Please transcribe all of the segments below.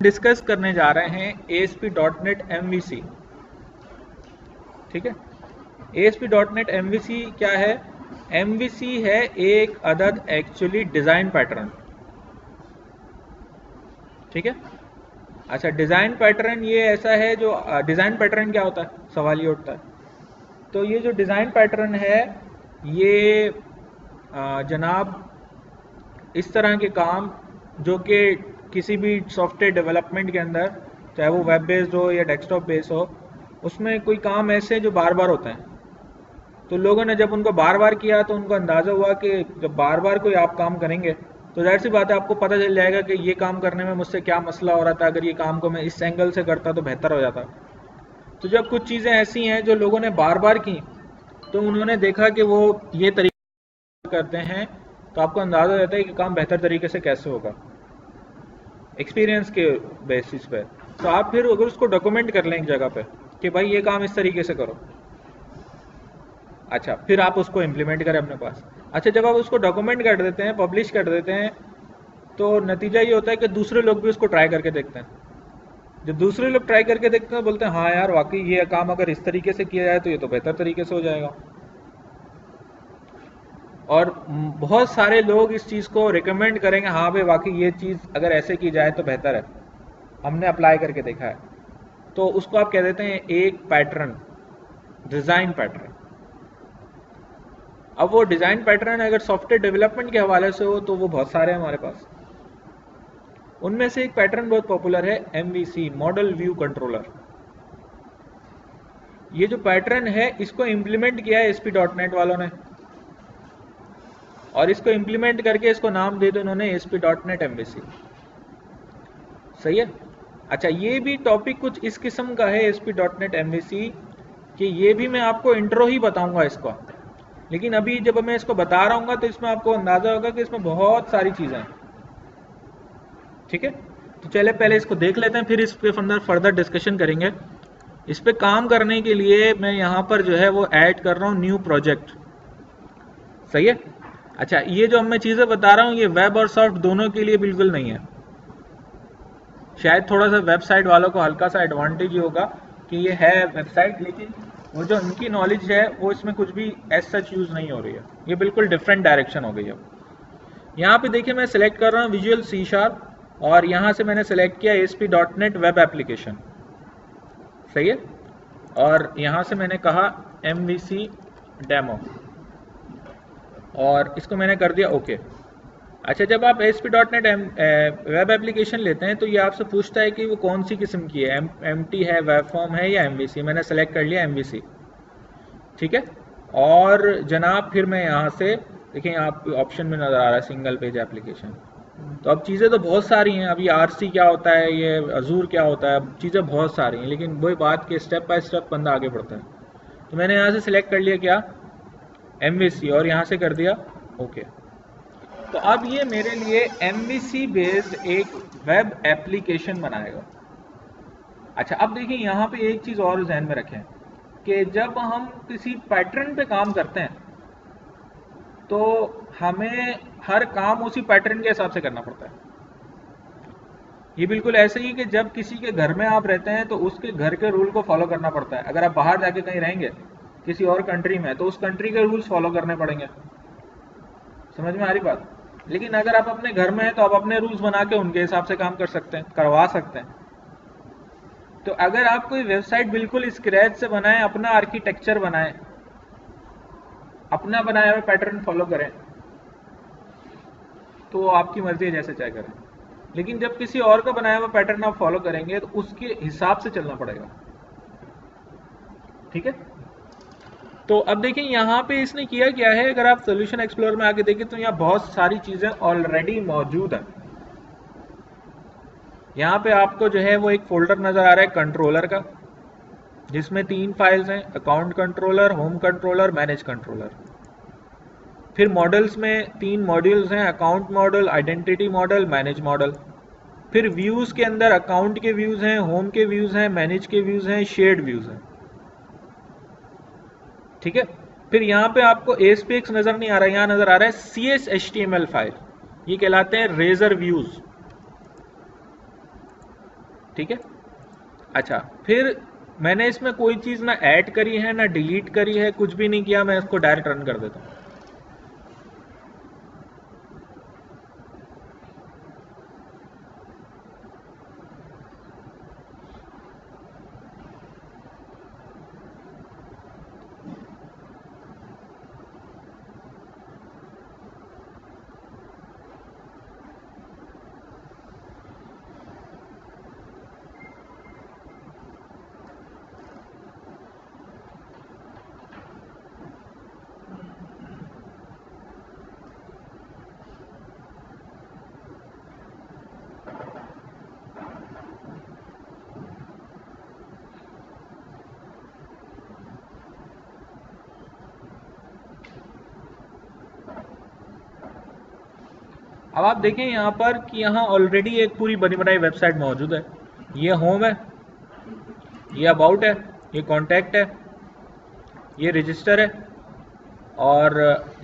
Discuss करने जा रहे हैं ASP.NET MVC। ठीक है, ASP.NET MVC क्या है? MVC है एक अदद एक्चुअली डिजाइन पैटर्न। ठीक है, अच्छा डिजाइन पैटर्न ये ऐसा है जो डिजाइन पैटर्न क्या होता है, सवाल ये उठता है। तो ये जो डिजाइन पैटर्न है ये जनाब इस तरह के काम जो कि किसी भी सॉफ्टवेयर डेवलपमेंट के अंदर, चाहे वो वेब बेस्ड हो या डेस्कटॉप बेस्ड हो, उसमें कोई काम ऐसे जो बार बार होते हैं। तो लोगों ने जब उनको बार बार किया तो उनको अंदाज़ा हुआ कि जब बार बार कोई आप काम करेंगे तो जाहिर सी बात है आपको पता चल जाएगा कि ये काम करने में मुझसे क्या मसला हो रहा था, अगर ये काम को मैं इस एंगल से करता तो बेहतर हो जाता। तो जब कुछ चीज़ें ऐसी हैं जो लोगों ने बार बार की तो उन्होंने देखा कि वो ये तरीका करते हैं तो आपको अंदाज़ा हो जाता है कि काम बेहतर तरीके से कैसे होगा एक्सपीरियंस के बेसिस पे। तो आप फिर अगर उसको डॉक्यूमेंट कर लें एक जगह पे कि भाई ये काम इस तरीके से करो, अच्छा फिर आप उसको इम्प्लीमेंट करें अपने पास। अच्छा जब आप उसको डॉक्यूमेंट कर देते हैं, पब्लिश कर देते हैं, तो नतीजा ये होता है कि दूसरे लोग भी उसको ट्राई करके देखते हैं। जब दूसरे लोग ट्राई करके देखते हैं बोलते हैं हाँ यार वाकई ये काम अगर इस तरीके से किया जाए तो ये तो बेहतर तरीके से हो जाएगा। और बहुत सारे लोग इस चीज़ को रिकमेंड करेंगे, हाँ भाई वाकई ये चीज़ अगर ऐसे की जाए तो बेहतर है, हमने अप्लाई करके देखा है। तो उसको आप कह देते हैं एक पैटर्न, डिज़ाइन पैटर्न। अब वो डिज़ाइन पैटर्न अगर सॉफ्टवेयर डेवलपमेंट के हवाले से हो तो वो बहुत सारे हैं हमारे पास। उनमें से एक पैटर्न बहुत पॉपुलर है MVC, मॉडल व्यू कंट्रोलर। ये जो पैटर्न है इसको इम्प्लीमेंट किया है ASP.NET वालों ने, और इसको इम्प्लीमेंट करके इसको नाम दे दो इन्होंने ASP.NET MVC। सही है। अच्छा ये भी टॉपिक कुछ इस किस्म का है ASP.NET MVC कि ये भी मैं आपको इंट्रो ही बताऊंगा इसको, लेकिन अभी जब मैं इसको बता रहा हूँ तो इसमें आपको अंदाजा होगा कि इसमें बहुत सारी चीज़ें हैं। ठीक है, तो चले पहले इसको देख लेते हैं, फिर इस पे फर्दर डिस्कशन करेंगे। इस पे काम करने के लिए मैं यहाँ पर जो है वो ऐड कर रहा हूँ न्यू प्रोजेक्ट। सही है। अच्छा ये जो मैं चीज़ें बता रहा हूँ ये वेब और सॉफ्ट दोनों के लिए बिल्कुल नहीं है। शायद थोड़ा सा वेबसाइट वालों को हल्का सा एडवांटेज होगा कि ये है वेबसाइट, लेकिन वो जो उनकी नॉलेज है वो इसमें कुछ भी एज सच यूज़ नहीं हो रही है, ये बिल्कुल डिफरेंट डायरेक्शन हो गई है। यहाँ पे देखिए मैं सिलेक्ट कर रहा हूँ विजुअल C# और यहाँ से मैंने सेलेक्ट किया ASP.NET वेब एप्लीकेशन। सही है, और यहाँ से मैंने कहा MVC डेमो और इसको मैंने कर दिया ओके। अच्छा जब आप ASP.NET वेब एप्लीकेशन लेते हैं तो ये आपसे पूछता है कि वो कौन सी किस्म की है, MT है, वेब फॉर्म है या MVC। मैंने सेलेक्ट कर लिया MVC। ठीक है, और जनाब फिर मैं यहाँ से देखिए आप ऑप्शन में नज़र आ रहा है सिंगल पेज एप्लीकेशन। तो अब चीज़ें तो बहुत सारी हैं, अभी RC क्या होता है, ये अजूर क्या होता है, अब चीज़ें बहुत सारी हैं, लेकिन वही बात के स्टेप बाय स्टेप बंदा आगे बढ़ता है। तो मैंने यहाँ से सिलेक्ट कर लिया क्या MVC और यहाँ से कर दिया ओके। तो अब ये मेरे लिए MVC बेस्ड एक वेब एप्लीकेशन बनाएगा। अच्छा अब देखिए यहाँ पे एक चीज़ और ध्यान में रखें कि जब हम किसी पैटर्न पे काम करते हैं तो हमें हर काम उसी पैटर्न के हिसाब से करना पड़ता है। ये बिल्कुल ऐसे ही कि जब किसी के घर में आप रहते हैं तो उसके घर के रूल को फॉलो करना पड़ता है। अगर आप बाहर जाके कहीं रहेंगे किसी और कंट्री में तो उस कंट्री के रूल्स फॉलो करने पड़ेंगे। समझ में आ रही बात? लेकिन अगर आप अपने घर में हैं तो आप अपने रूल्स बना के उनके हिसाब से काम कर सकते हैं, करवा सकते हैं। तो अगर आप कोई वेबसाइट बिल्कुल स्क्रैच से बनाएं, अपना आर्किटेक्चर बनाएं, अपना बनाया हुआ पैटर्न फॉलो करें तो आपकी मर्जी है, जैसे चाहे करें। लेकिन जब किसी और का बनाया हुआ पैटर्न आप फॉलो करेंगे तो उसके हिसाब से चलना पड़ेगा। ठीक है, तो अब देखिए यहाँ पे इसने किया क्या है, अगर आप सोल्यूशन एक्सप्लोरर में आके देखें तो यहाँ बहुत सारी चीज़ें ऑलरेडी मौजूद हैं। यहाँ पे आपको जो है वो एक फोल्डर नज़र आ रहा है कंट्रोलर का, जिसमें 3 फाइल्स हैं, account controller, home controller, manage controller. फिर मॉडल्स में 3 मॉड्यूल्स हैं, account model, identity model, manage model. फिर व्यूज़ के अंदर अकाउंट के व्यूज़ हैं, होम के व्यूज़ हैं, मैनेज के व्यूज़ हैं, शेयर्ड व्यूज़ हैं। ठीक है, फिर यहाँ पे आपको ASPX नज़र नहीं आ रहा है, यहाँ नज़र आ रहा है CS HTML फाइल, ये कहलाते हैं रेजर व्यूज़। ठीक है। अच्छा, फिर मैंने इसमें कोई चीज़ ना ऐड करी है ना डिलीट करी है, कुछ भी नहीं किया, मैं इसको डायरेक्ट रन कर देता हूँ। अब आप देखें यहाँ पर कि यहाँ ऑलरेडी एक पूरी बनी बनाई वेबसाइट मौजूद है। ये होम है, ये अबाउट है, ये कॉन्टैक्ट है, ये रजिस्टर है, और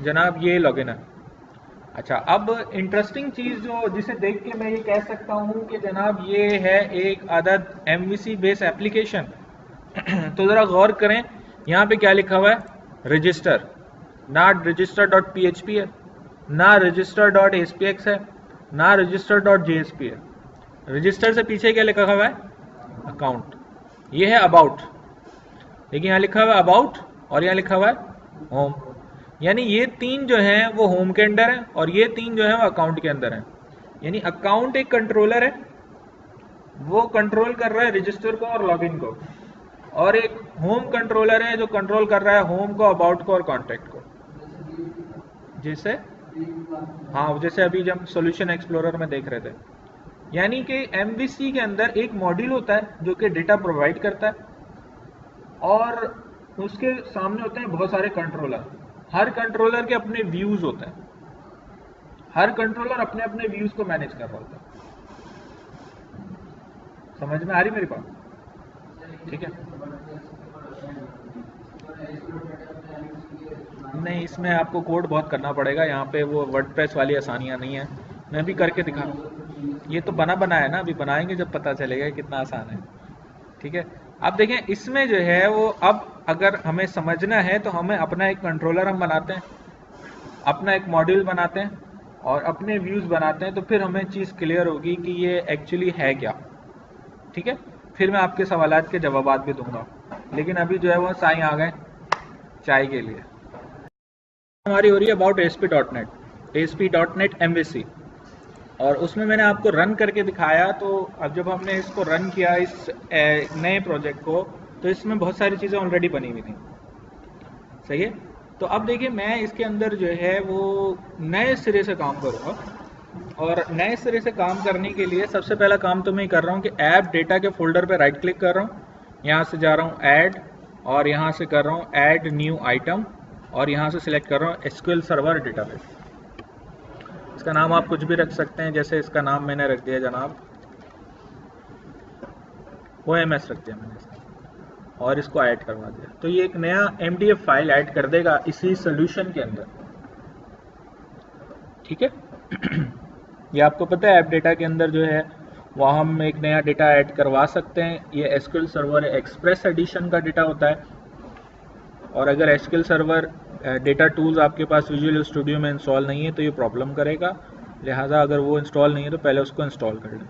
जनाब ये लॉगिन है। अच्छा, अब इंटरेस्टिंग चीज़ जो जिसे देख के मैं ये कह सकता हूँ कि जनाब ये है एक अदद MVC बेस एप्लीकेशन। तो ज़रा गौर करें, यहाँ पे क्या लिखा हुआ है, रजिस्टर, ना register.php है, ना register.aspx है, ना register.jsp है। रजिस्टर से पीछे क्या लिखा हुआ है, अकाउंट। ये है अबाउट, देखिए यहाँ लिखा हुआ है अबाउट और यहाँ लिखा हुआ है होम। यानी ये तीन जो हैं वो होम के अंदर हैं और ये तीन जो हैं वो अकाउंट के अंदर हैं। यानी अकाउंट एक कंट्रोलर है, वो कंट्रोल कर रहा है रजिस्टर को और लॉगिन को, और एक होम कंट्रोलर है जो कंट्रोल कर रहा है होम को, अबाउट को और कॉन्टैक्ट को। जैसे हाँ, जैसे अभी जब सॉल्यूशन एक्सप्लोरर में देख रहे थे। यानी कि MVC के अंदर एक मॉड्यूल होता है जो कि डेटा प्रोवाइड करता है और उसके सामने होते हैं बहुत सारे कंट्रोलर। हर कंट्रोलर के अपने व्यूज होते हैं, हर कंट्रोलर अपने अपने व्यूज को मैनेज कर रहा होता है। समझ में आ रही मेरी बात? ठीक है। नहीं, इसमें आपको कोड बहुत करना पड़ेगा, यहाँ पे वो वर्डप्रेस वाली आसानियाँ नहीं है। मैं भी करके दिखा रहा हूँ, ये तो बना है ना, अभी बनाएंगे जब पता चलेगा कितना आसान है। ठीक है। अब देखें इसमें जो है वो, अब अगर हमें समझना है तो हमें अपना एक कंट्रोलर हम बनाते हैं, अपना एक मॉड्यूल बनाते हैं और अपने व्यूज़ बनाते हैं, तो फिर हमें चीज़ क्लियर होगी कि ये एक्चुअली है क्या। ठीक है, फिर मैं आपके सवालात के जवाबात भी दूंगा, लेकिन अभी जो है वो साईं आ गए चाय के लिए। हमारी हो रही है अबाउट ASP.NET MVC, और उसमें मैंने आपको रन करके दिखाया। तो अब जब हमने इसको रन किया इस नए प्रोजेक्ट को, तो इसमें बहुत सारी चीज़ें ऑलरेडी बनी हुई थी। सही है। तो अब देखिए मैं इसके अंदर जो है वो नए सिरे से काम करूँगा, और नए सिरे से काम करने के लिए सबसे पहला काम तो मैं कर रहा हूँ कि ऐप डेटा के फोल्डर पे राइट क्लिक कर रहा हूँ, यहाँ से जा रहा हूँ ऐड, और यहाँ से कर रहा हूँ ऐड न्यू आइटम, और यहाँ से सिलेक्ट कर रहा हूँ SQL सर्वर डेटाबेस। इसका नाम आप कुछ भी रख सकते हैं, जैसे इसका नाम मैंने रख दिया जनाब OMS रख दिया मैंने इसका, और इसको ऐड करवा दिया। तो ये एक नया MDF फाइल ऐड कर देगा इसी सोल्यूशन के अंदर। ठीक है। ये आपको पता है ऐप डेटा के अंदर जो है वहाँ हम एक नया डेटा ऐड करवा सकते हैं। ये SQL सर्वर एक्सप्रेस एडिशन का डेटा होता है, और अगर SQL सर्वर डेटा टूल्स आपके पास विजुअल स्टूडियो में इंस्टॉल नहीं है तो ये प्रॉब्लम करेगा, लिहाजा अगर वो इंस्टॉल नहीं है तो पहले उसको इंस्टॉल कर लें।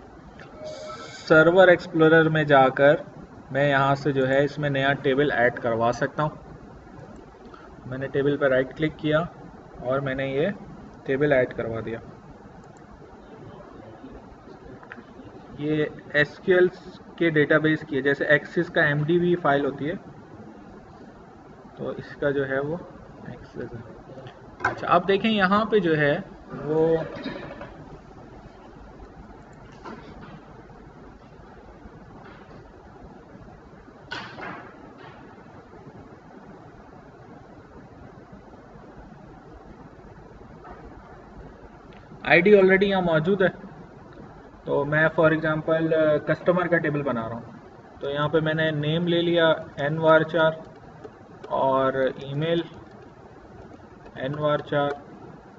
सर्वर एक्सप्लोरर में जाकर मैं यहाँ से जो है इसमें नया टेबल ऐड करवा सकता हूँ। मैंने टेबल पर राइट क्लिक किया और मैंने ये टेबल ऐड करवा दिया। ये SQL के डेटाबेस की है, जैसे एक्सिस का MDB फाइल होती है, तो इसका जो है वो एक्सेस है। अच्छा, अब देखें यहाँ पे जो है वो आईडी ऑलरेडी यहाँ मौजूद है। तो मैं फॉर एग्जांपल कस्टमर का टेबल बना रहा हूँ, तो यहाँ पे मैंने नेम ले लिया nvar4 और ईमेल nvar4,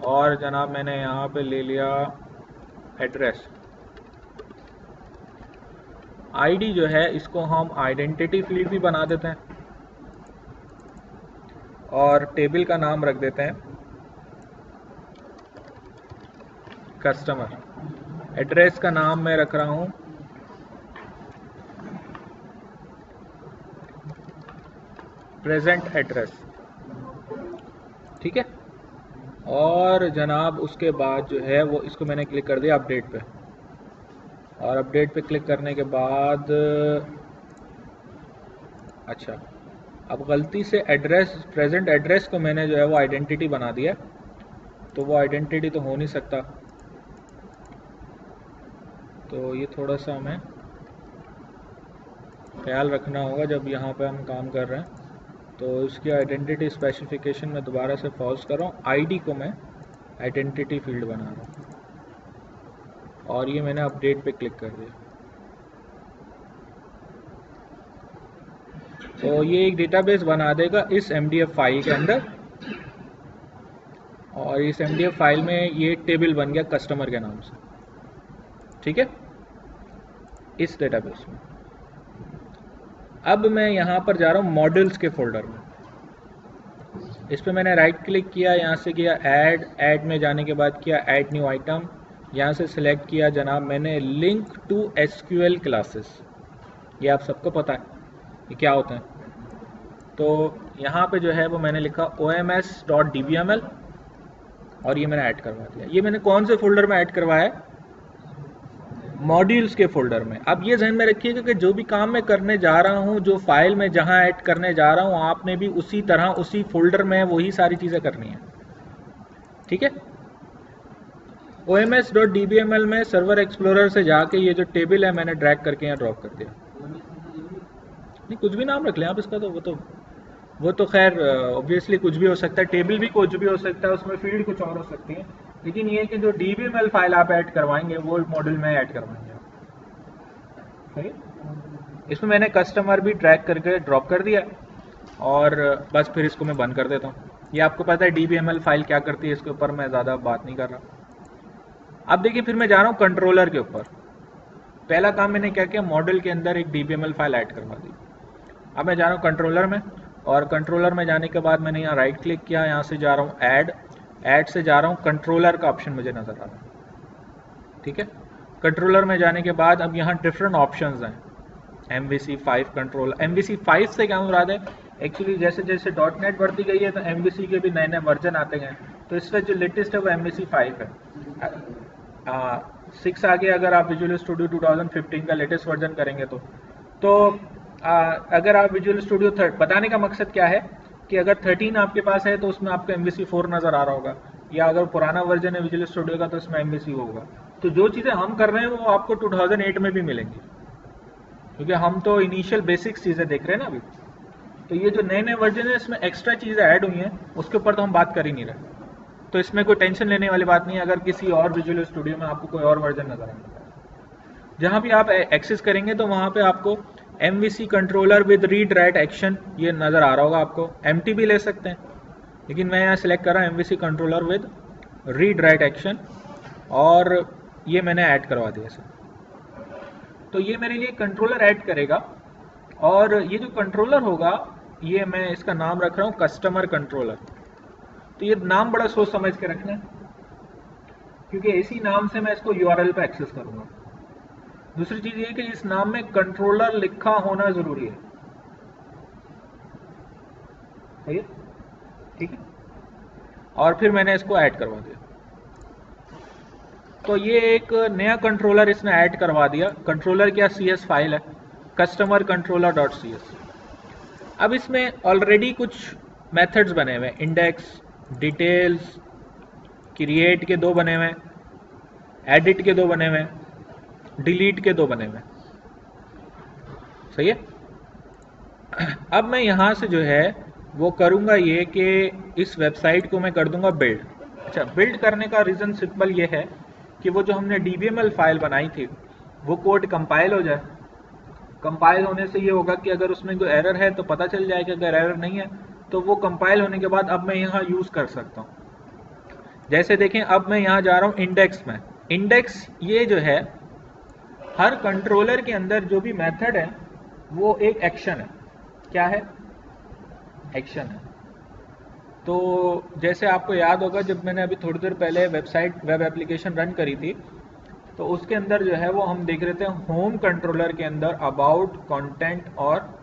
और जनाब मैंने यहाँ पे ले लिया एड्रेस आईडी जो है इसको हम आइडेंटिटी फील्ड भी बना देते हैं और टेबल का नाम रख देते हैं कस्टमर। एड्रेस का नाम मैं रख रहा हूं प्रेजेंट एड्रेस, ठीक है। और जनाब उसके बाद जो है वो इसको मैंने क्लिक कर दिया अपडेट पे, और अपडेट पे क्लिक करने के बाद अच्छा, अब गलती से एड्रेस प्रेजेंट एड्रेस को मैंने जो है वो आइडेंटिटी बना दिया, तो वो आइडेंटिटी तो हो नहीं सकता, तो ये थोड़ा सा हमें ख्याल रखना होगा जब यहाँ पे हम काम कर रहे हैं। तो इसकी आइडेंटिटी स्पेसिफिकेशन में दोबारा से फॉल्स कर रहा हूँ, आईडी को मैं आइडेंटिटी फील्ड बना रहा हूँ और ये मैंने अपडेट पे क्लिक कर दिया। तो ये एक डेटाबेस बना देगा इस MDF फाइल के अंदर, और इस MDF फाइल में ये टेबल बन गया कस्टमर के नाम से, ठीक है, इस डेटाबेस में। अब मैं यहाँ पर जा रहा हूँ मॉडल्स के फोल्डर में, इस पर मैंने राइट क्लिक किया, यहाँ से किया ऐड में जाने के बाद किया ऐड न्यू आइटम, यहाँ से सिलेक्ट किया जनाब मैंने लिंक टू SQL क्लासेस। ये आप सबको पता है ये क्या होता है, तो यहाँ पे जो है वो मैंने लिखा oms.dbml और ये मैंने ऐड करवा दिया। ये मैंने कौन से फोल्डर में ऐड करवाया है? मॉड्यूल्स के फोल्डर में। अब ये ध्यान में रखिएगा कि जो भी काम मैं करने जा रहा हूँ, जो फाइल में जहाँ ऐड करने जा रहा हूँ, आपने भी उसी तरह उसी फोल्डर में वही सारी चीज़ें करनी है, ठीक है। oms.dbml में सर्वर एक्सप्लोरर से जाके ये जो टेबल है मैंने ड्रैग करके यहाँ ड्रॉप कर दिया। नहीं, कुछ भी नाम रख लें आप इसका, तो वो तो खैर ऑब्वियसली कुछ भी हो सकता है, टेबल भी कुछ भी हो सकता है, उसमें फील्ड कुछ और हो सकती है, लेकिन ये कि जो DBML फाइल आप ऐड करवाएंगे वो मॉड्यूल में ऐड करवाएंगे, सही। इसमें मैंने कस्टमर भी ड्रैग करके ड्रॉप कर दिया और बस फिर इसको मैं बंद कर देता हूँ। ये आपको पता है DBML फाइल क्या करती है, इसके ऊपर मैं ज़्यादा बात नहीं कर रहा। अब देखिए फिर मैं जा रहा हूँ कंट्रोलर के ऊपर। पहला काम मैंने क्या किया, मॉडल के अंदर एक DBML फाइल ऐड करवा दी। अब मैं जा रहा हूँ कंट्रोलर में, और कंट्रोलर में जाने के बाद मैंने यहाँ राइट क्लिक किया, यहाँ से जा रहा हूँ ऐड से जा रहा हूँ कंट्रोलर का ऑप्शन मुझे नज़र आ रहा है, ठीक है। कंट्रोलर में जाने के बाद अब यहाँ डिफरेंट ऑप्शंस हैं। MVC5 कंट्रोलर, MVC5 से क्या मुराद है, एक्चुअली जैसे जैसे .NET बढ़ती गई है तो MVC के भी नए नए वर्जन आते हैं, तो इसका जो लेटेस्ट है वो MVC5 है। 6 आगे अगर आप विजुअल स्टूडियो 2015 का लेटेस्ट वर्जन करेंगे तो अगर आप विजुअल स्टूडियो बताने का मकसद क्या है कि अगर 13 आपके पास है तो उसमें आपको MVC4 नज़र आ रहा होगा, या अगर पुराना वर्जन है विजुअल स्टूडियो का तो उसमें MVC होगा। तो जो चीज़ें हम कर रहे हैं वो आपको 2008 में भी मिलेंगी, क्योंकि हम तो इनिशियल बेसिक्स चीज़ें देख रहे हैं ना अभी। तो ये जो नए नए वर्जन है इसमें एक्स्ट्रा चीज़ें ऐड हुई हैं, उसके ऊपर तो हम बात कर ही नहीं रहे, तो इसमें कोई टेंशन लेने वाली बात नहीं है अगर किसी और विजुअल स्टूडियो में आपको कोई और वर्जन नज़र आएगा। जहाँ भी आप एक्सेस करेंगे तो वहाँ पे आपको MVC controller with read write action ये नज़र आ रहा होगा आपको। MT भी ले सकते हैं, लेकिन मैं यहाँ सेलेक्ट कर रहा हूँ MVC controller with read write action, और ये मैंने ऐड करवा दिया इसे। तो ये मेरे लिए कंट्रोलर ऐड करेगा, और ये जो कंट्रोलर होगा ये मैं इसका नाम रख रहा हूँ कस्टमर कंट्रोलर। तो ये नाम बड़ा सोच समझ के रखना है, क्योंकि इसी नाम से मैं इसको URL पे एक्सेस करूँगा। दूसरी चीज़ ये कि इस नाम में कंट्रोलर लिखा होना ज़रूरी है, सही है, ठीक है। और फिर मैंने इसको ऐड करवा दिया, तो ये एक नया कंट्रोलर इसने ऐड करवा दिया। कंट्रोलर क्या CS फाइल है, कस्टमर कंट्रोलर .cs। अब इसमें ऑलरेडी कुछ मेथड्स बने हुए हैं, इंडेक्स, डिटेल्स, क्रिएट के 2 बने हुए, एडिट के 2 बने हुए, डिलीट के 2 बने हुए, सही है। अब मैं यहाँ से जो है वो करूँगा ये कि इस वेबसाइट को मैं कर दूँगा बिल्ड। अच्छा, बिल्ड करने का रीज़न सिंपल ये है कि वो जो हमने DBML फाइल बनाई थी वो कोड कंपाइल हो जाए। कंपाइल होने से ये होगा कि अगर उसमें कोई एरर है तो पता चल जाएगा, अगर एरर नहीं है तो वो कंपाइल होने के बाद अब मैं यहाँ यूज़ कर सकता हूँ। जैसे देखें अब मैं यहाँ जा रहा हूँ इंडेक्स में। इंडेक्स ये जो है हर कंट्रोलर के अंदर जो भी मेथड है वो एक एक्शन है। क्या है? एक्शन है। तो जैसे आपको याद होगा, जब मैंने अभी थोड़ी देर पहले वेब एप्लीकेशन रन करी थी, तो उसके अंदर जो है वो हम देख रहे थे होम कंट्रोलर के अंदर अबाउट, कंटेंट और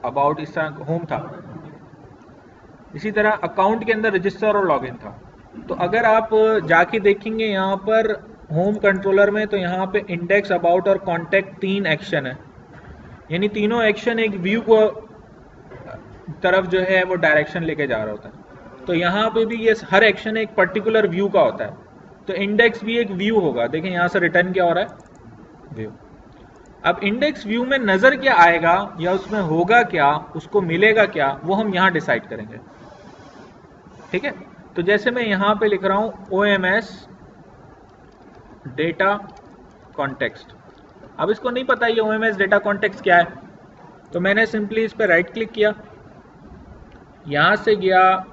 अबाउट, इस तरह होम था। इसी तरह अकाउंट के अंदर रजिस्टर और लॉगिन था। तो अगर आप जाके देखेंगे यहाँ पर होम कंट्रोलर में, तो यहाँ पे इंडेक्स, अबाउट और कॉन्टैक्ट 3 एक्शन है, यानी तीनों एक्शन एक व्यू को तरफ जो है वो डायरेक्शन लेके जा रहा होता है। तो यहाँ पे भी ये हर एक्शन एक पर्टिकुलर व्यू का होता है। तो इंडेक्स भी एक व्यू होगा। देखें यहाँ से रिटर्न क्या हो रहा है? व्यू। अब इंडेक्स व्यू में नजर क्या आएगा या उसमें होगा क्या, उसको मिलेगा क्या, वो हम यहाँ डिसाइड करेंगे। ठीक है? तो जैसे मैं यहाँ पे लिख रहा हूँ OMS डेटा कॉन्टेक्स्ट। अब इसको नहीं पता ये OMS डेटा कॉन्टेक्स्ट क्या है, तो मैंने सिंपली इस पर राइट क्लिक किया, यहां से गया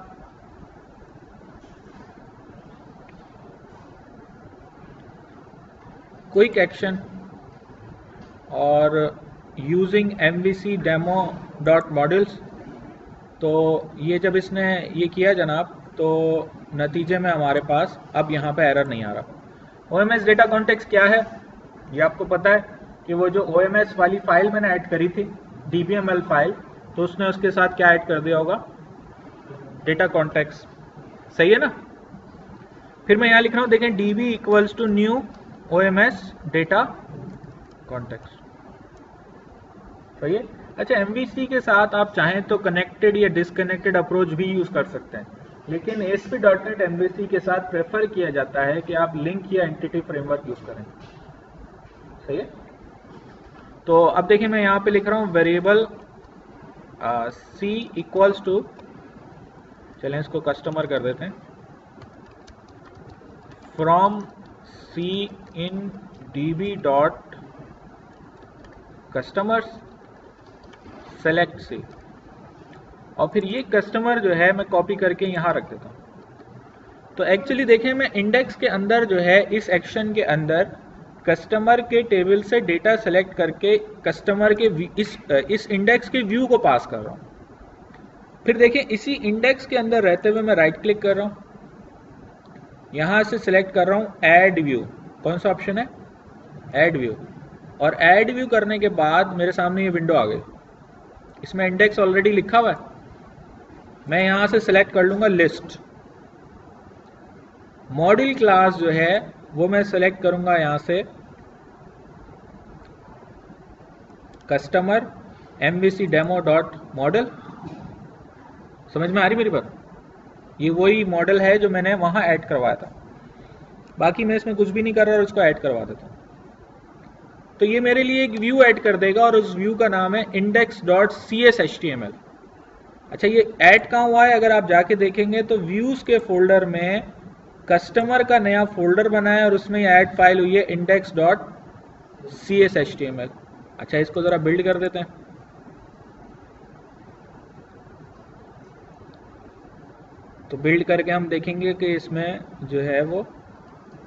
क्विक एक्शन और using MVC demo dot models. तो ये जब इसने ये किया जनाब, तो नतीजे में हमारे पास अब यहाँ पे एरर नहीं आ रहा। OMS डेटा कॉन्टेक्स्ट क्या है ये आपको पता है कि वो जो OMS वाली फाइल मैंने ऐड करी थी, DBML फाइल, तो उसने उसके साथ क्या ऐड कर दिया होगा? Data context. सही है ना? फिर मैं यहाँ लिख रहा हूँ, देखें DB equals to new OMS data context. सही है? अच्छा, MVC के साथ आप चाहें तो कनेक्टेड या डिसकनेक्टेड अप्रोच भी यूज कर सकते हैं, लेकिन ASP.NET MVC के साथ प्रेफर किया जाता है कि आप लिंक या एंटिटी फ्रेमवर्क यूज करें। सही है? तो अब देखिए मैं यहाँ पे लिख रहा हूँ वेरिएबल C इक्वल्स टू, चलें इसको कस्टमर कर देते हैं, from C in DB dot customers select C। और फिर ये कस्टमर जो है मैं कॉपी करके यहाँ रख देता हूँ। तो एक्चुअली देखें, मैं इंडेक्स के अंदर जो है इस एक्शन के अंदर कस्टमर के टेबल से डेटा सेलेक्ट करके कस्टमर के इस इंडेक्स के व्यू को पास कर रहा हूँ। फिर देखें इसी इंडेक्स के अंदर रहते हुए मैं राइट क्लिक कर रहा हूँ, यहाँ से सिलेक्ट कर रहा हूँ ऐड व्यू। कौन सा ऑप्शन है? Add view. और ऐड व्यू करने के बाद मेरे सामने ये विंडो आ गई, इसमें इंडेक्स ऑलरेडी लिखा हुआ है। मैं यहाँ से सिलेक्ट कर लूँगा लिस्ट। मॉड्यूल क्लास जो है वो मैं सेलेक्ट करूँगा यहाँ से customer MVC demo dot model. समझ में आ रही मेरी बात? ये वही मॉडल है जो मैंने वहाँ ऐड करवाया था। बाकी मैं इसमें कुछ भी नहीं कर रहा और उसको ऐड करवा देता हूँ। तो ये मेरे लिए एक व्यू ऐड कर देगा और उस व्यू का नाम है index.cshtml। अच्छा, ये ऐड कहाँ हुआ है? अगर आप जाके देखेंगे तो व्यूज के फोल्डर में कस्टमर का नया फोल्डर बना है और उसमें ऐड फाइल हुई है index.cshtml। अच्छा, इसको जरा बिल्ड कर देते हैं। तो बिल्ड करके हम देखेंगे कि इसमें जो है वो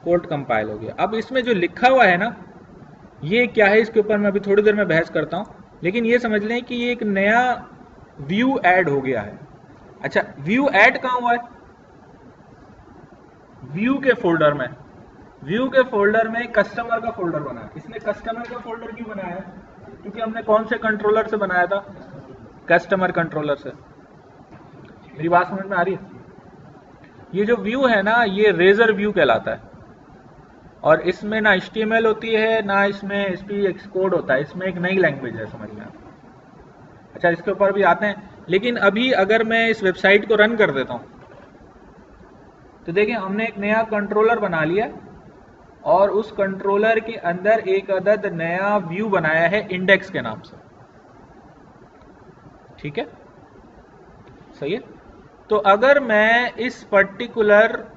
कोड कंपाइल हो गया। अब इसमें जो लिखा हुआ है ना, ये क्या है, इसके ऊपर मैं अभी थोड़ी देर में बहस करता हूँ, लेकिन ये समझ लें कि ये एक नया व्यू ऐड हो गया है। अच्छा, व्यू ऐड कहाँ हुआ है? व्यू के फोल्डर में। व्यू के फोल्डर में कस्टमर का फोल्डर बना है। इसने कस्टमर का फोल्डर क्यों बनाया है? क्योंकि हमने कौन से कंट्रोलर से बनाया था? कस्टमर कंट्रोलर से। मेरी बात समझ में आ रही है? ये जो व्यू है ना, ये रेजर व्यू कहलाता है और इसमें ना HTML होती है ना इसमें SPX कोड होता है। इसमें एक नई लैंग्वेज है, समझ में। अच्छा, इसके ऊपर भी आते हैं, लेकिन अभी अगर मैं इस वेबसाइट को रन कर देता हूं तो देखिए हमने एक नया कंट्रोलर बना लिया और उस कंट्रोलर के अंदर एक अदद नया व्यू बनाया है इंडेक्स के नाम से। ठीक है? सही है? तो अगर मैं इस पर्टिकुलर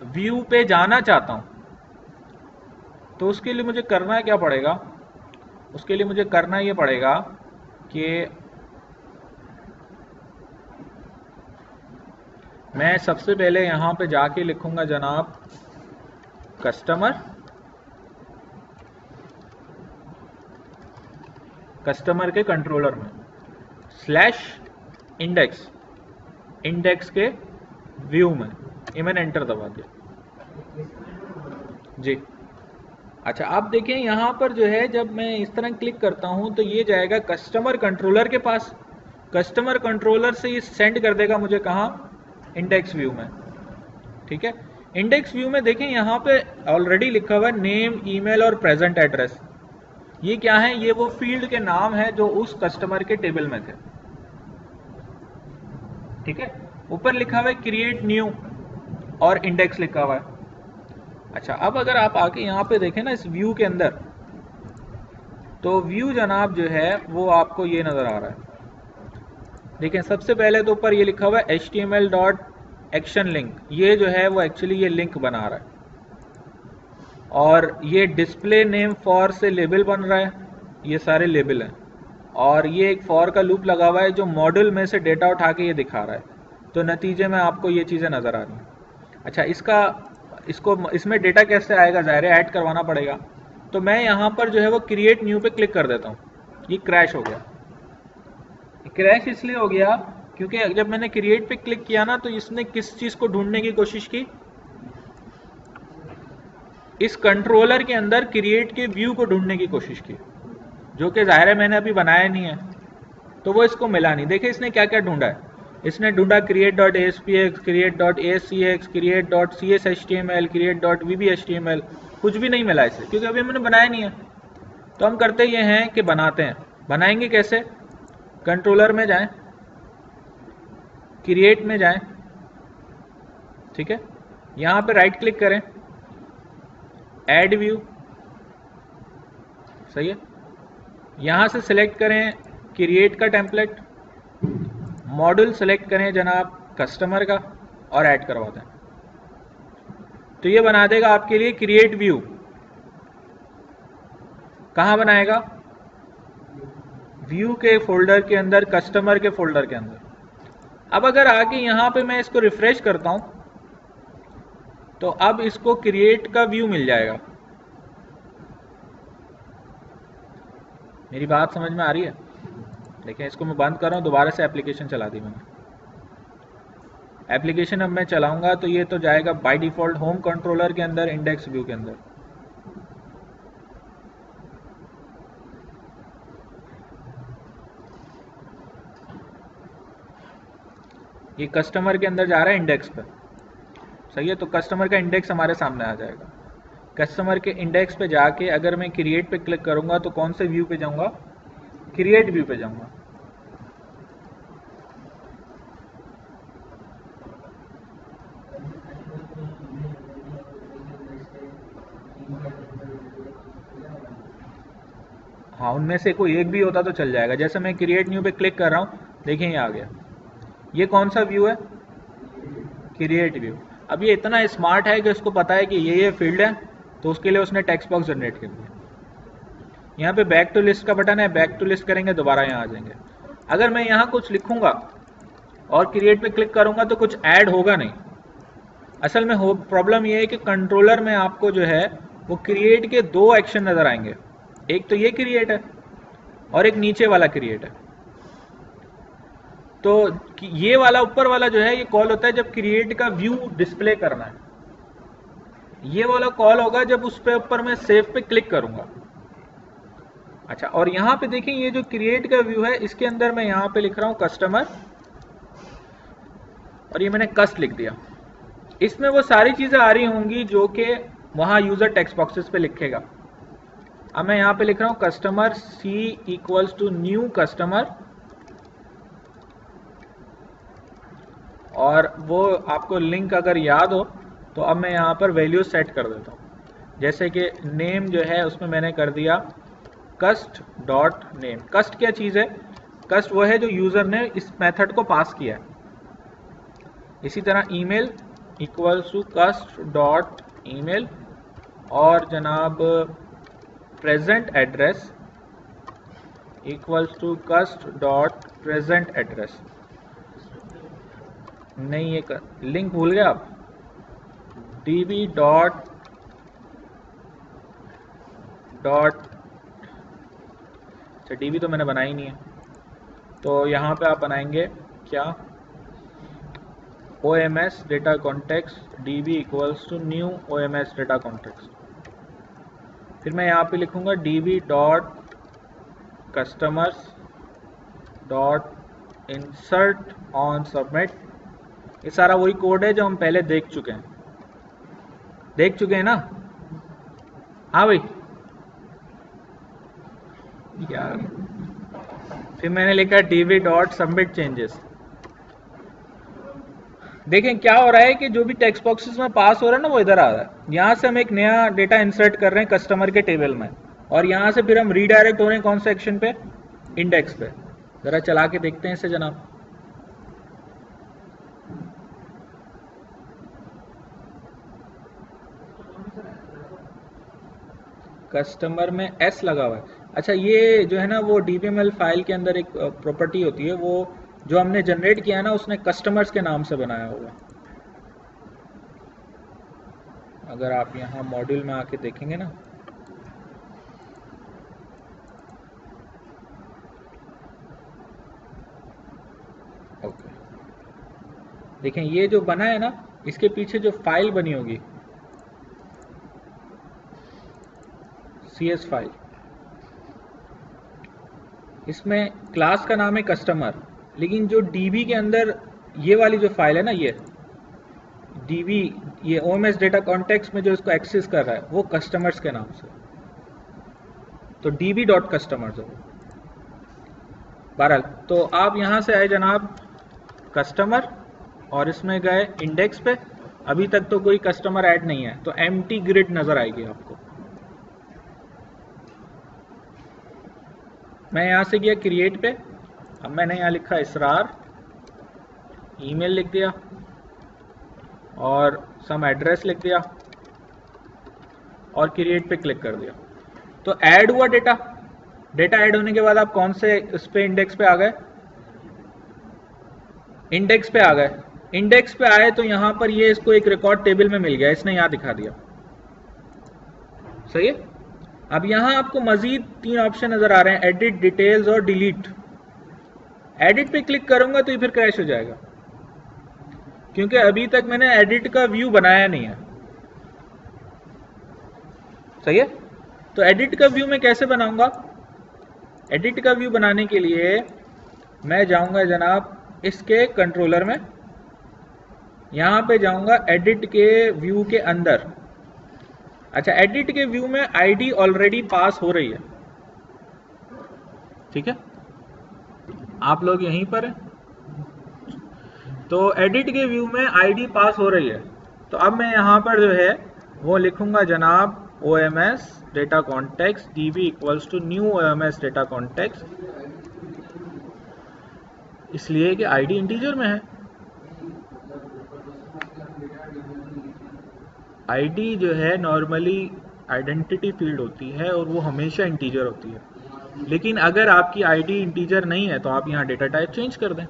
व्यू पे जाना चाहता हूं तो उसके लिए मुझे करना क्या पड़ेगा? उसके लिए मुझे करना ये पड़ेगा कि मैं सबसे पहले यहां पे जाके लिखूंगा जनाब कस्टमर कस्टमर के कंट्रोलर में, स्लैश इंडेक्स, इंडेक्स के व्यू में, ये मैंने एंटर दबा दिया जी। अच्छा आप देखें यहाँ पर जो है जब मैं इस तरह क्लिक करता हूँ तो ये जाएगा कस्टमर कंट्रोलर के पास, कस्टमर कंट्रोलर से ये सेंड कर देगा मुझे कहाँ, इंडेक्स व्यू में। ठीक है, इंडेक्स व्यू में देखें यहाँ पे ऑलरेडी लिखा हुआ है नेम, ईमेल और प्रेजेंट एड्रेस। ये क्या है, ये वो फील्ड के नाम है जो उस कस्टमर के टेबल में थे। ठीक है, ऊपर लिखा हुआ है क्रिएट न्यू और इंडेक्स लिखा हुआ है। अच्छा अब अगर आप आके यहाँ पे देखें ना इस व्यू के अंदर, तो व्यू जनाब जो है वो आपको ये नज़र आ रहा है। देखें सबसे पहले तो ऊपर ये लिखा हुआ है html.action link, ये जो है वो एक्चुअली ये लिंक बना रहा है। और ये डिस्प्ले नेम फॉर से लेबल बन रहा है, ये सारे लेबल हैं। और ये एक फॉर का लूप लगा हुआ है जो मॉडल में से डेटा उठा के ये दिखा रहा है। तो नतीजे में आपको ये चीज़ें नज़र आ रही हैं। अच्छा इसमें डेटा कैसे आएगा, ज़ाहिर है ऐड करवाना पड़ेगा। तो मैं यहाँ पर जो है वो क्रिएट न्यू पे क्लिक कर देता हूँ, ये क्रैश हो गया। क्रैश इसलिए हो गया क्योंकि जब मैंने क्रिएट पे क्लिक किया ना तो इसने किस चीज़ को ढूंढने की कोशिश की, इस कंट्रोलर के अंदर क्रिएट के व्यू को ढूंढने की कोशिश की, जो कि ज़ाहिर है मैंने अभी बनाया नहीं है, तो वो इसको मिला नहीं। देखिए इसने क्या क्या ढूंढा है, इसने ढूंढा create.aspx, create.ascx, create.cshtml, create.vbhtml, कुछ भी नहीं मिला इसे क्योंकि अभी मैंने बनाया नहीं है। तो हम करते ये हैं कि बनाते हैं। बनाएंगे कैसे, कंट्रोलर में जाएं, क्रिएट में जाएं, ठीक है, यहाँ पे राइट क्लिक करें, ऐड व्यू, सही है, यहाँ से सिलेक्ट करें क्रिएट का टेम्पलेट, मॉडल सेलेक्ट करें जनाब कस्टमर का और ऐड करवा दें। तो ये बना देगा आपके लिए क्रिएट व्यू। कहाँ बनाएगा, व्यू के फोल्डर के अंदर, कस्टमर के फोल्डर के अंदर। अब अगर आके यहाँ पे मैं इसको रिफ्रेश करता हूं तो अब इसको क्रिएट का व्यू मिल जाएगा। मेरी बात समझ में आ रही है? देखिए इसको मैं बंद कर रहा हूं, दोबारा से एप्लीकेशन चला दी मैंने। एप्लीकेशन अब मैं चलाऊंगा तो ये तो जाएगा बाय डिफॉल्ट होम कंट्रोलर के अंदर, इंडेक्स व्यू के अंदर। ये कस्टमर के अंदर जा रहा है इंडेक्स पर, सही है। तो कस्टमर का इंडेक्स हमारे सामने आ जाएगा। कस्टमर के इंडेक्स पे जाके अगर मैं क्रिएट पे क्लिक करूंगा तो कौन से व्यू पे जाऊंगा, क्रिएट व्यू पे जाऊंगा। हाँ उनमें से कोई एक भी होता तो चल जाएगा। जैसे मैं क्रिएट न्यू पे क्लिक कर रहा हूँ, देखिए ये आ गया। ये कौन सा व्यू है, क्रिएट व्यू। अब ये इतना स्मार्ट है कि उसको पता है कि ये फील्ड है, तो उसके लिए उसने टेक्स्ट बॉक्स जनरेट कर दिया। यहाँ पे बैक टू लिस्ट का बटन है, बैक टू लिस्ट करेंगे दोबारा यहाँ आ जाएंगे। अगर मैं यहाँ कुछ लिखूंगा और क्रिएट पे क्लिक करूंगा तो कुछ ऐड होगा नहीं। असल में प्रॉब्लम ये है कि कंट्रोलर में आपको जो है वो क्रिएट के दो एक्शन नजर आएंगे, एक तो ये क्रिएट है और एक नीचे वाला क्रिएट है। तो ये वाला ऊपर वाला जो है ये कॉल होता है जब क्रिएट का व्यू डिस्प्ले करना है। ये वाला कॉल होगा जब उस पे ऊपर मैं सेव पे क्लिक करूंगा। अच्छा और यहाँ पे देखिए ये जो क्रिएट का व्यू है इसके अंदर मैं यहाँ पे लिख रहा हूँ कस्टमर और ये मैंने कस्ट लिख दिया। इसमें वो सारी चीजें आ रही होंगी जो कि वहां यूजर टेक्स्ट बॉक्सेस पे लिखेगा। अब मैं यहाँ पे लिख रहा हूँ customer C equals to new customer, और वो आपको लिंक अगर याद हो तो अब मैं यहाँ पर वैल्यू सेट कर देता हूँ। जैसे कि नेम जो है उसमें मैंने कर दिया कस्ट डॉट नेम। कस्ट क्या चीज़ है, कस्ट वो है जो यूज़र ने इस मेथड को पास किया है। इसी तरह email equals to cust dot email, और जनाब present address equals to cust dot present address. नहीं ये लिंक भूल गए आप, db डॉट अच्छा डीबी तो मैंने बनाया ही नहीं है, तो यहाँ पे आप बनाएंगे क्या, OMS data context DB equals to new OMS data context. फिर मैं यहाँ पे लिखूँगा DB dot customers dot insert on submit. ये सारा वही कोड है जो हम पहले देख चुके हैं ना। हाँ भाई यार, फिर मैंने लिखा DB डॉट सबमिट चेंजेस। देखें क्या हो रहा है कि जो भी टेक्स्ट बॉक्सेस में पास हो रहा है ना वो इधर आ रहा है। यहाँ से हम एक नया डेटा इंसर्ट कर रहे हैं कस्टमर के टेबल में, और यहाँ से फिर हम रीडायरेक्ट हो रहे हैं कौन से एक्शन पे, इंडेक्स पे। जरा चला के देखते हैं इसे जनाब। कस्टमर में S लगा हुआ है। अच्छा ये जो है ना वो DBML फाइल के अंदर एक प्रॉपर्टी होती है, वो जो हमने जनरेट किया है ना उसने कस्टमर्स के नाम से बनाया होगा। अगर आप यहाँ मॉड्यूल में आके देखेंगे ना, ओके देखें ये जो बना है ना, इसके पीछे जो फाइल बनी होगी CS फाइल, इसमें क्लास का नाम है कस्टमर, लेकिन जो DB के अंदर ये वाली जो फाइल है ना, ये DB ये OMS डेटा कॉन्टेक्स्ट में जो इसको एक्सेस कर रहा है वो कस्टमर्स के नाम से, तो DB डॉट कस्टमर्स है। बहरहाल तो आप यहाँ से आए जनाब कस्टमर, और इसमें गए इंडेक्स पे। अभी तक तो कोई कस्टमर ऐड नहीं है, तो एम्प्टी ग्रिड नजर आएगी आपको। मैं यहाँ से गया क्रिएट पे, अब मैंने यहाँ लिखा इसरार, ईमेल लिख दिया और सम एड्रेस लिख दिया और क्रिएट पे क्लिक कर दिया। तो ऐड हुआ डेटा। डेटा ऐड होने के बाद आप कौन से इस पे इंडेक्स पे आ गए, इंडेक्स पे आ गए। इंडेक्स पे आए तो यहाँ पर ये इसको एक रिकॉर्ड टेबल में मिल गया, इसने यहाँ दिखा दिया। सही है। अब यहाँ आपको मजीद 3 ऑप्शन नजर आ रहे हैं, एडिट, डिटेल्स और डिलीट। एडिट पे क्लिक करूंगा तो ये फिर क्रैश हो जाएगा, क्योंकि अभी तक मैंने एडिट का व्यू बनाया नहीं है। सही है। तो एडिट का व्यू मैं कैसे बनाऊंगा? एडिट का व्यू बनाने के लिए मैं जाऊंगा जनाब इसके कंट्रोलर में, यहां पे जाऊंगा एडिट के व्यू के अंदर। अच्छा एडिट के व्यू में आईडी ऑलरेडी पास हो रही है, ठीक है, आप लोग यहीं पर हैं। तो एडिट के व्यू में आईडी पास हो रही है, तो अब मैं यहां पर जो है वो लिखूंगा जनाब OMS data context DB equals to new OMS data context, इसलिए कि आईडी इंटीजर में है। आईडी जो है नॉर्मली आइडेंटिटी फील्ड होती है और वो हमेशा इंटीजर होती है, लेकिन अगर आपकी आईडी इंटीजर नहीं है तो आप यहाँ डेटा टाइप चेंज कर दें।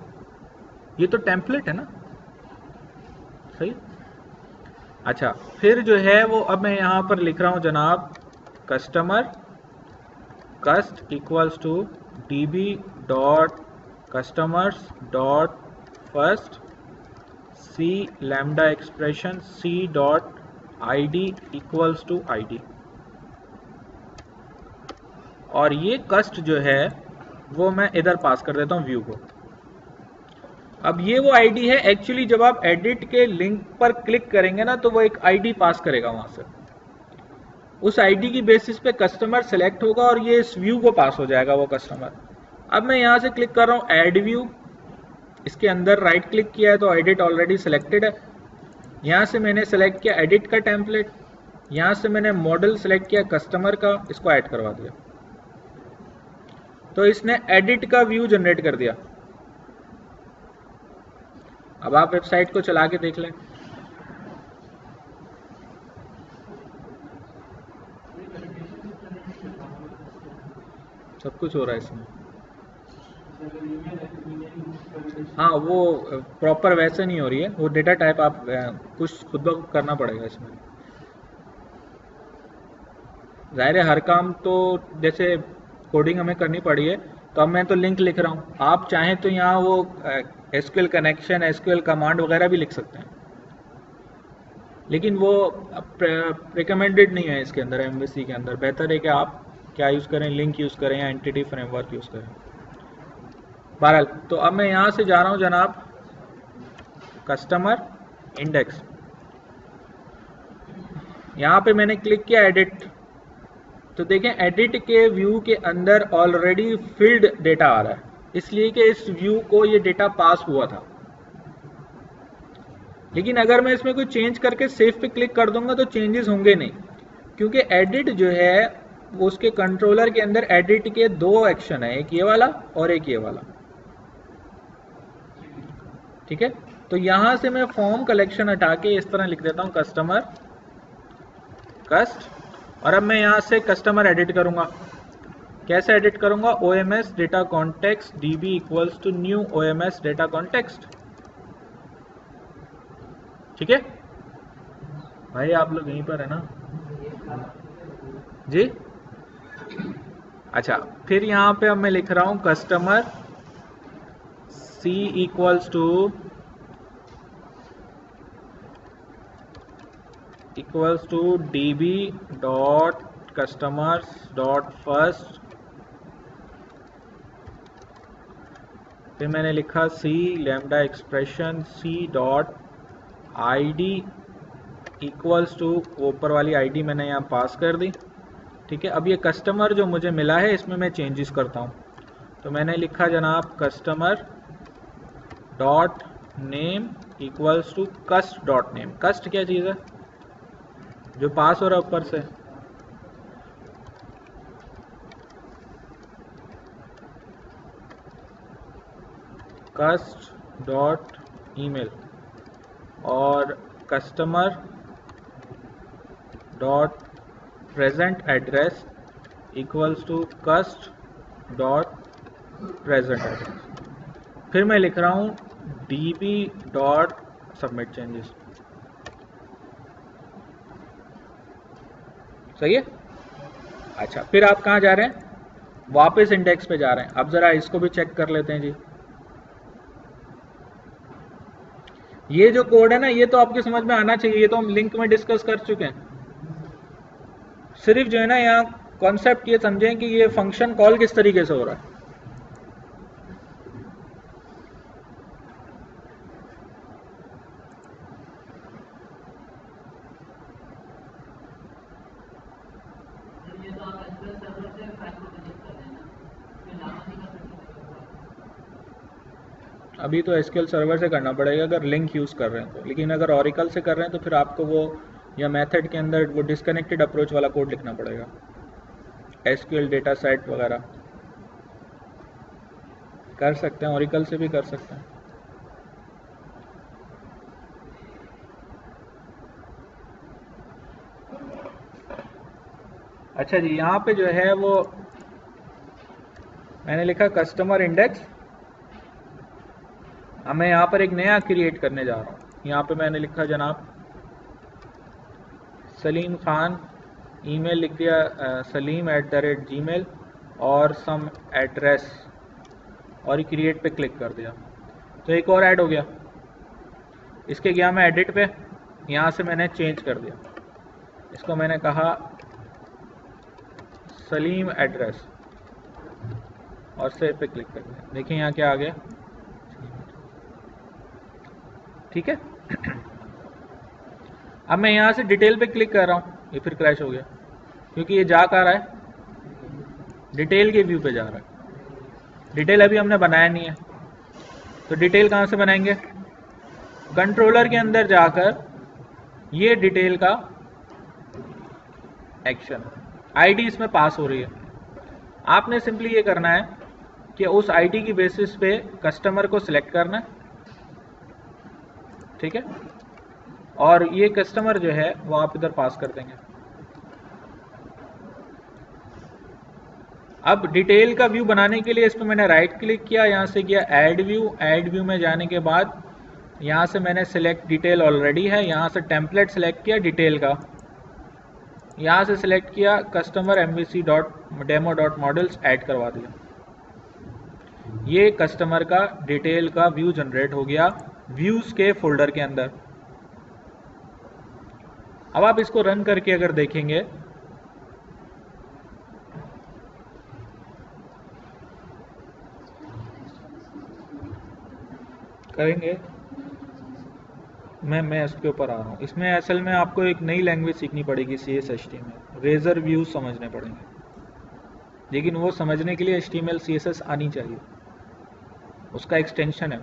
ये तो टेम्पलेट है ना, सही। अच्छा फिर जो है वो अब मैं यहाँ पर लिख रहा हूँ जनाब customer cust equals to DB dot customers dot first C lambda expression C dot ID equals to ID, और ये कस्ट जो है वो मैं इधर पास कर देता हूँ व्यू को। अब ये वो आईडी है, एक्चुअली जब आप एडिट के लिंक पर क्लिक करेंगे ना तो वो एक आईडी पास करेगा वहां से, उस आईडी की बेसिस पे कस्टमर सेलेक्ट होगा और ये इस व्यू को पास हो जाएगा वो कस्टमर। अब मैं यहाँ से क्लिक कर रहा हूँ ऐड व्यू, इसके अंदर राइट क्लिक किया है तो एडिट ऑलरेडी सिलेक्टेड है। यहाँ से मैंने सेलेक्ट किया एडिट का टेम्पलेट, यहाँ से मैंने मॉडल सेलेक्ट किया कस्टमर का, इसको ऐड करवा दिया, तो इसने एडिट का व्यू जनरेट कर दिया। अब आप वेबसाइट को चला के देख लें। सब कुछ हो रहा है इसमें। हाँ वो प्रॉपर वैसे नहीं हो रही है, वो डेटा टाइप आप कुछ खुद ब खुद करना पड़ेगा इसमें। जाहिर है हर काम तो जैसे कोडिंग हमें करनी पड़ी है, तो अब मैं तो लिंक लिख रहा हूँ, आप चाहें तो यहाँ वो एसक्यूएल कनेक्शन, एसक्यूएल कमांड वगैरह भी लिख सकते हैं, लेकिन वो रिकमेंडेड नहीं है इसके अंदर, एमवीसी के अंदर। बेहतर है कि आप क्या यूज़ करें, लिंक यूज़ करें या एंटिटी फ्रेमवर्क यूज़ करें। बहरहाल, तो अब मैं यहाँ से जा रहा हूँ जनाब कस्टमर इंडेक्स। यहाँ पे मैंने क्लिक किया एडिट, तो देखें एडिट के व्यू के अंदर ऑलरेडी फिल्ड डेटा आ रहा है, इसलिए कि इस व्यू को ये डेटा पास हुआ था। लेकिन अगर मैं इसमें कोई चेंज करके सेव पे क्लिक कर दूंगा तो चेंजेस होंगे नहीं, क्योंकि एडिट जो है उसके कंट्रोलर के अंदर एडिट के दो एक्शन है, एक ये वाला और एक ये वाला। ठीक है, तो यहां से मैं फॉर्म कलेक्शन हटा के इस तरह लिख देता हूं कस्टमर कस्ट, और अब मैं यहां से कस्टमर एडिट करूंगा। कैसे एडिट करूंगा, OMS data context DB equals to new OMS data context. ठीक है भाई, आप लोग यहीं पर है ना जी? अच्छा, फिर यहां पे अब मैं लिख रहा हूं customer C equals to DB dot customers dot first, फिर मैंने लिखा C lambda expression C dot ID equals to, ऊपर वाली ID मैंने यहाँ पास कर दी। ठीक है, अब ये कस्टमर जो मुझे मिला है इसमें मैं चेंजेस करता हूँ, तो मैंने लिखा जनाब customer dot name equals to cust dot name. Cust क्या चीज़ है, जो पास हो रहा है ऊपर से, कस्ट डॉट ईमेल, और customer dot present address equals to cust dot present address. फिर मैं लिख रहा हूँ DB डॉट सबमिट चेंजेस। सही है? अच्छा, फिर आप कहाँ जा रहे हैं, वापस इंडेक्स पे जा रहे हैं। अब जरा इसको भी चेक कर लेते हैं जी। ये जो कोड है ना, ये तो आपके समझ में आना चाहिए, ये तो हम लिंक में डिस्कस कर चुके हैं। सिर्फ जो है ना यहाँ कॉन्सेप्ट ये समझें कि ये फंक्शन कॉल किस तरीके से हो रहा है। अभी तो SQL सर्वर से करना पड़ेगा अगर लिंक यूज़ कर रहे हैं तो, लेकिन अगर ऑरिकल से कर रहे हैं तो फिर आपको वो या मेथड के अंदर वो डिस्कनेक्टेड अप्रोच वाला कोड लिखना पड़ेगा, SQL डेटा सेट वगैरह। कर सकते हैं, ऑरिकल से भी कर सकते हैं। अच्छा जी, यहाँ पे जो है वो मैंने लिखा कस्टमर इंडेक्स। अब मैं यहाँ पर एक नया क्रिएट करने जा रहा हूँ। यहाँ पे मैंने लिखा जनाब सलीम खान, ईमेल लिख दिया salim@gmail और सम एड्रेस, और क्रिएट पे क्लिक कर दिया तो एक और ऐड हो गया। इसके गया मैं एडिट पे, यहाँ से मैंने चेंज कर दिया, इसको मैंने कहा सलीम एड्रेस और सेव पे क्लिक कर दिया। देखिए यहाँ क्या आ गया। ठीक है, अब मैं यहाँ से डिटेल पे क्लिक कर रहा हूँ, ये फिर क्रैश हो गया क्योंकि ये जा कहाँ रहा है, डिटेल के व्यू पे जा रहा है। डिटेल अभी हमने बनाया नहीं है, तो डिटेल कहाँ से बनाएंगे, कंट्रोलर के अंदर जाकर ये डिटेल का एक्शन आईडी इसमें पास हो रही है। आपने सिंपली ये करना है कि उस आईडी की बेसिस पे कस्टमर को सिलेक्ट करना है। ठीक है, और ये कस्टमर जो है वो आप इधर पास कर देंगे। अब डिटेल का व्यू बनाने के लिए इस पर मैंने राइट क्लिक किया, यहाँ से किया ऐड व्यू। ऐड व्यू में जाने के बाद यहाँ से मैंने सिलेक्ट डिटेल ऑलरेडी है, यहाँ से टेम्पलेट सिलेक्ट किया डिटेल का, यहाँ से सिलेक्ट किया customer MVC dot demo dot models add करवा दिया। ये कस्टमर का डिटेल का व्यू जनरेट हो गया व्यूज के फोल्डर के अंदर। अब आप इसको रन करके अगर देखेंगे करेंगे, मैं इसके ऊपर आ रहा हूँ। इसमें असल में आपको एक नई लैंग्वेज सीखनी पड़ेगी CSS में, रेजर व्यूज समझने पड़ेंगे, लेकिन वो समझने के लिए HTML CSS आनी चाहिए, उसका एक्सटेंशन है।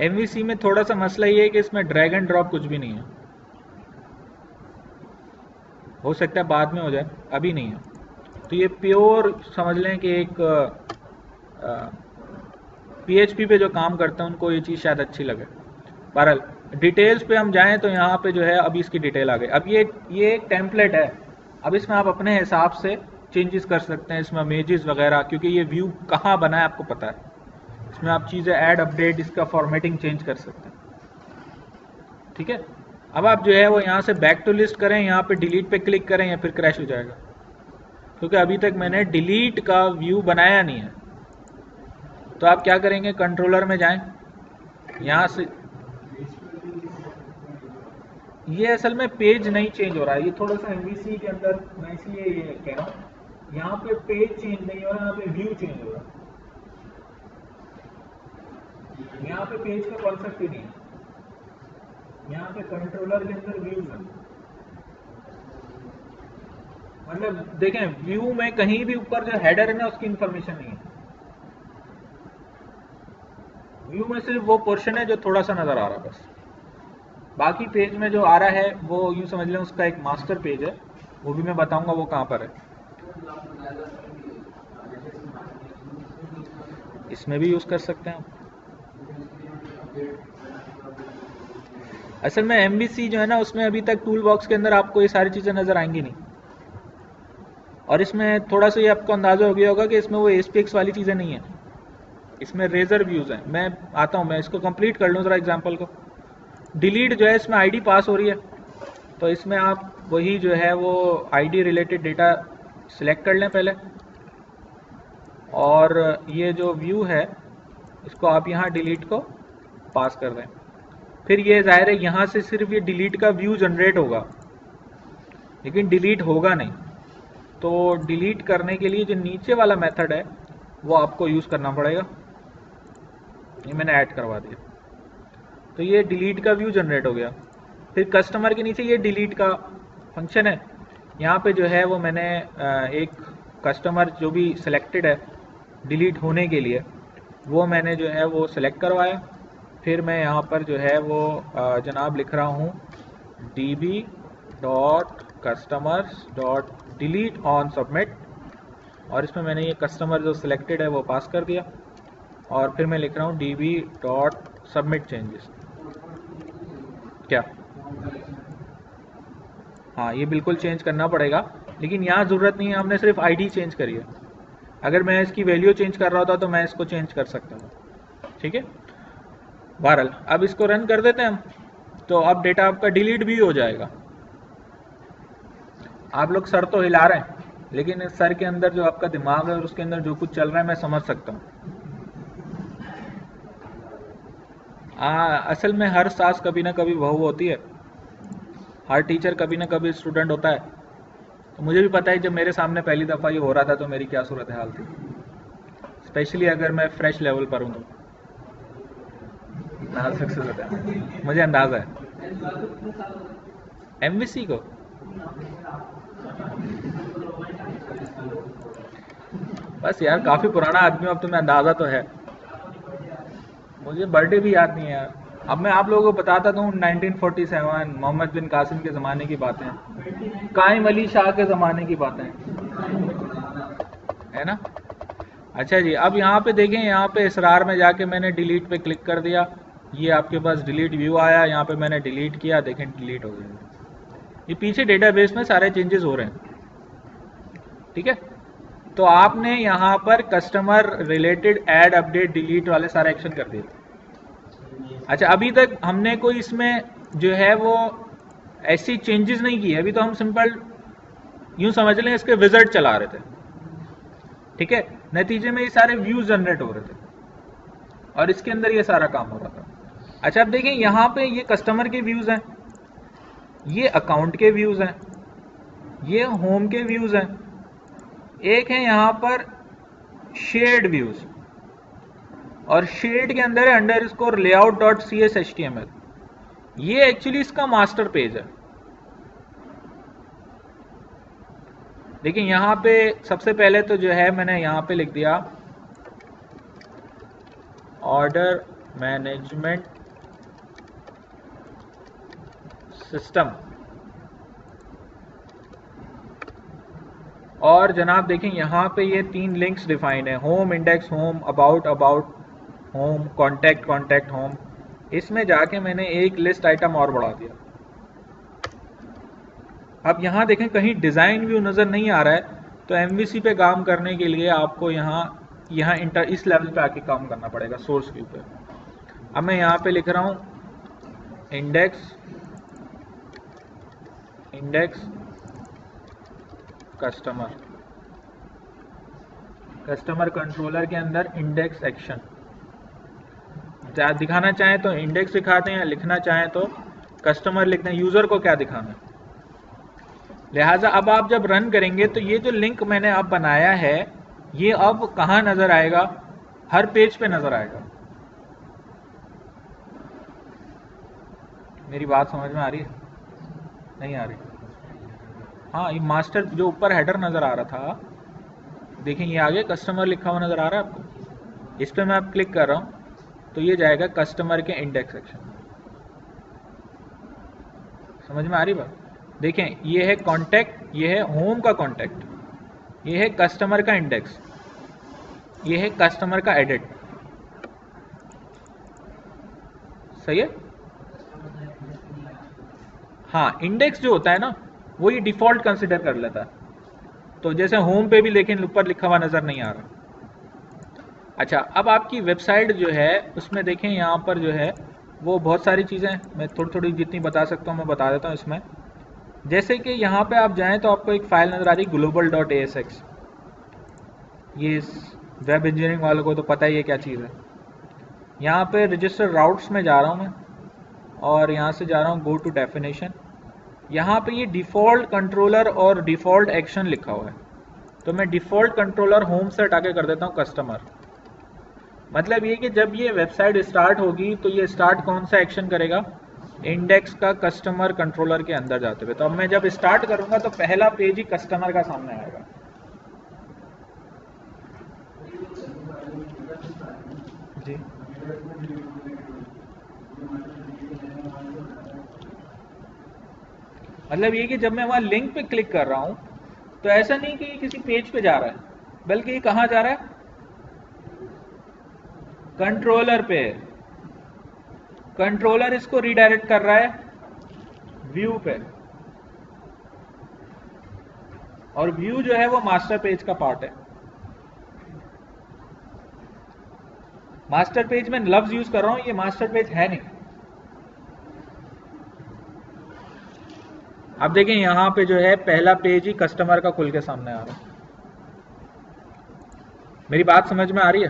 MVC में थोड़ा सा मसला ये है कि इसमें ड्रैग एंड ड्रॉप कुछ भी नहीं है, हो सकता है बाद में हो जाए, अभी नहीं है। तो ये प्योर समझ लें कि एक PHP पे जो काम करते हैं उनको ये चीज़ शायद अच्छी लगे। बहरहाल डिटेल्स पे हम जाएं तो यहाँ पे जो है अभी इसकी डिटेल आ गई। अब ये एक टेम्पलेट है, अब इसमें आप अपने हिसाब से चेंजेस कर सकते हैं, इसमें इमेजेस वगैरह, क्योंकि ये व्यू कहाँ बना है आपको पता है। इसमें आप चीज़ें ऐड अपडेट इसका फॉर्मेटिंग चेंज कर सकते हैं, ठीक है। अब आप जो है वो यहाँ से बैक टू लिस्ट करें, यहाँ पे डिलीट पे क्लिक करें या फिर क्रैश हो जाएगा, क्योंकि अभी तक मैंने डिलीट का व्यू बनाया नहीं है। तो आप क्या करेंगे, कंट्रोलर में जाएं, यहाँ से ये असल में पेज नहीं चेंज हो रहा है, ये थोड़ा सा MVC के अंदर मैं इसलिए ये कह रहा हूँ, यहाँ पे पेज चेंज नहीं हो रहा, यहाँ पे व्यू चेंज हो रहा है। यहाँ पे पेज का कॉन्सेप्ट ही नहीं है, यहाँ पे कंट्रोलर के अंदर व्यूज है। मतलब देखें व्यू में कहीं भी ऊपर जो हेडर है ना उसकी इंफॉर्मेशन नहीं है, व्यू में सिर्फ वो पोर्शन है जो थोड़ा सा नजर आ रहा है बस। बाकी पेज में जो आ रहा है वो यूं समझ लें उसका एक मास्टर पेज है, वो भी मैं बताऊंगा वो कहाँ पर है। इसमें भी यूज कर सकते हैं। असल में MVC जो है ना उसमें अभी तक टूल बॉक्स के अंदर आपको ये सारी चीजें नजर आएंगी नहीं, और इसमें थोड़ा सा ये आपको अंदाजा हो गया होगा कि इसमें वो SPX वाली चीजें नहीं है, इसमें रेजर व्यूज हैं। मैं आता हूँ, मैं इसको कंप्लीट कर लूँ जरा एग्जांपल को। डिलीट जो है इसमें ID पास हो रही है, तो इसमें आप वही जो है वो ID रिलेटेड डेटा सिलेक्ट कर लें पहले, और ये जो व्यू है इसको आप यहाँ डिलीट को पास कर दें। फिर ये जाहिर है यहाँ से सिर्फ ये डिलीट का व्यू जनरेट होगा, लेकिन डिलीट होगा नहीं। तो डिलीट करने के लिए जो नीचे वाला मेथड है वो आपको यूज़ करना पड़ेगा, ये मैंने ऐड करवा दिया। तो ये डिलीट का व्यू जनरेट हो गया। फिर कस्टमर के नीचे ये डिलीट का फंक्शन है, यहाँ पे जो है वो मैंने एक कस्टमर जो भी सिलेक्टेड है डिलीट होने के लिए वो मैंने जो है वो सिलेक्ट करवाया। फिर मैं यहाँ पर जो है वो जनाब लिख रहा हूँ db.customers.delete on submit, और इसमें मैंने ये कस्टमर जो सिलेक्टेड है वो पास कर दिया, और फिर मैं लिख रहा हूँ db.submit changes। क्या हाँ, ये बिल्कुल चेंज करना पड़ेगा, लेकिन यहाँ ज़रूरत नहीं है, हमने सिर्फ ID चेंज करी है। अगर मैं इसकी वैल्यू चेंज कर रहा होता तो मैं इसको चेंज कर सकता हूँ, ठीक है। बहरहाल अब इसको रन कर देते हैं हम, तो अब डेटा आपका डिलीट भी हो जाएगा। आप लोग सर तो हिला रहे हैं, लेकिन इस सर के अंदर जो आपका दिमाग है और उसके अंदर जो कुछ चल रहा है मैं समझ सकता हूँ। असल में हर सास कभी ना कभी बहू होती है, हर टीचर कभी ना कभी स्टूडेंट होता है। तो मुझे भी पता है जब मेरे सामने पहली दफ़ा ये हो रहा था तो मेरी क्या सूरत हाल थी, स्पेशली अगर मैं फ्रेश लेवल पर हूँ तो नाजुक सूरत है, मुझे अंदाज़ा है। MVC को बस यार काफ़ी पुराना आदमी, अब तुम्हें अंदाज़ा तो है, मुझे बर्थडे भी याद नहीं है यार। अब मैं आप लोगों को बताता हूँ 1947 मोहम्मद बिन कासिम के ज़माने की बातें, काइम अली शाह के ज़माने की बातें, है ना। अच्छा जी, अब यहाँ पे देखें, यहाँ पे इसरार में जाके मैंने डिलीट पे क्लिक कर दिया, ये आपके पास डिलीट व्यू आया, यहाँ पे मैंने डिलीट किया, देखें डिलीट हो गया। ये पीछे डेटाबेस में सारे चेंजेस हो रहे हैं, ठीक है। तो आपने यहाँ पर customer related add update delete वाले सारे एक्शन कर दिए। अच्छा, अभी तक हमने कोई इसमें जो है वो ऐसी चेंजेस नहीं की है, अभी तो हम सिंपल यूं समझ लें इसके विजिट चला रहे थे, ठीक है। नतीजे में ये सारे व्यूज जनरेट हो रहे थे और इसके अंदर ये सारा काम हो रहा था। अच्छा, अब देखें यहाँ पे ये कस्टमर के व्यूज हैं, ये अकाउंट के व्यूज हैं, ये होम के व्यूज हैं, एक है यहाँ पर शेयर्ड व्यूज, और शेयर्ड के अंदर है underscore layout dot C S H T M L. ये एक्चुअली इसका मास्टर पेज है। देखिए यहाँ पे सबसे पहले तो जो है मैंने यहाँ पे लिख दिया ऑर्डर मैनेजमेंट सिस्टम, और जनाब देखें यहाँ पे ये 3 लिंक्स डिफाइन है, home index home, about about home, contact contact home. इसमें जाके मैंने एक लिस्ट आइटम और बढ़ा दिया। अब यहाँ देखें कहीं डिज़ाइन व्यू नज़र नहीं आ रहा है, तो एमवीसी पे काम करने के लिए आपको यहाँ इस लेवल पे आके काम करना पड़ेगा, सोर्स व्यू पे। अब मैं यहाँ पे लिख रहा हूँ इंडेक्स कस्टमर कंट्रोलर के अंदर इंडेक्स एक्शन दिखाना चाहें तो इंडेक्स दिखाते हैं, या लिखना चाहें तो कस्टमर लिखते हैं, यूज़र को क्या दिखाना है। लिहाजा अब आप जब रन करेंगे तो ये जो लिंक मैंने अब बनाया है ये अब कहाँ नज़र आएगा, हर पेज पे नज़र आएगा। मेरी बात समझ में आ रही है? नहीं आ रही? हाँ, ये मास्टर जो ऊपर हेडर नज़र आ रहा था, देखें ये आगे कस्टमर लिखा हुआ नज़र आ रहा है आपको। इस पर मैं अब क्लिक कर रहा हूँ तो ये जाएगा कस्टमर के इंडेक्स सेक्शन। समझ में आ रही बात? देखें ये है कॉन्टैक्ट, ये है होम का कॉन्टैक्ट, ये है कस्टमर का इंडेक्स, ये है कस्टमर का एडिट। सही है? हाँ, इंडेक्स जो होता है ना वो ये डिफ़ॉल्ट कंसिडर कर लेता है, तो जैसे होम पे भी लेकिन ऊपर लिखा हुआ नज़र नहीं आ रहा। अच्छा, अब आपकी वेबसाइट जो है उसमें देखें यहाँ पर जो है वो बहुत सारी चीज़ें मैं थोड़ी थोड़ी जितनी बता सकता हूँ मैं बता देता हूँ इसमें। जैसे कि यहाँ पे आप जाएं तो आपको एक फ़ाइल नज़र आ रही global.asx। ये वेब इंजीनियरिंग वालों को तो पता ही है क्या चीज़ है। यहाँ पे रजिस्टर राउट्स में जा रहा हूँ मैं, और यहाँ से जा रहा हूँ गो टू डेफिनेशन। यहाँ पे ये डिफ़ॉल्ट कंट्रोलर और डिफ़ॉल्ट एक्शन लिखा हुआ है, तो मैं डिफ़ॉल्ट कंट्रोलर होम से हटा के कर देता हूँ कस्टमर। मतलब ये कि जब ये वेबसाइट स्टार्ट होगी तो ये स्टार्ट कौन सा एक्शन करेगा, इंडेक्स का कस्टमर कंट्रोलर के अंदर जाते हुए। तो अब मैं जब स्टार्ट करूंगा तो पहला पेज ही कस्टमर का सामने आएगा। जी, मतलब ये कि जब मैं वहां लिंक पे क्लिक कर रहा हूं तो ऐसा नहीं कि ये किसी पेज पे जा रहा है, बल्कि ये कहां जा रहा है, कंट्रोलर पे। कंट्रोलर इसको रीडायरेक्ट कर रहा है व्यू पे, और व्यू जो है वो मास्टर पेज का पार्ट है। मास्टर पेज में लफ्ज यूज कर रहा हूं, ये मास्टर पेज है नहीं। अब देखें यहां पे जो है पहला पेज ही कस्टमर का खुल के सामने आ रहा है। मेरी बात समझ में आ रही है?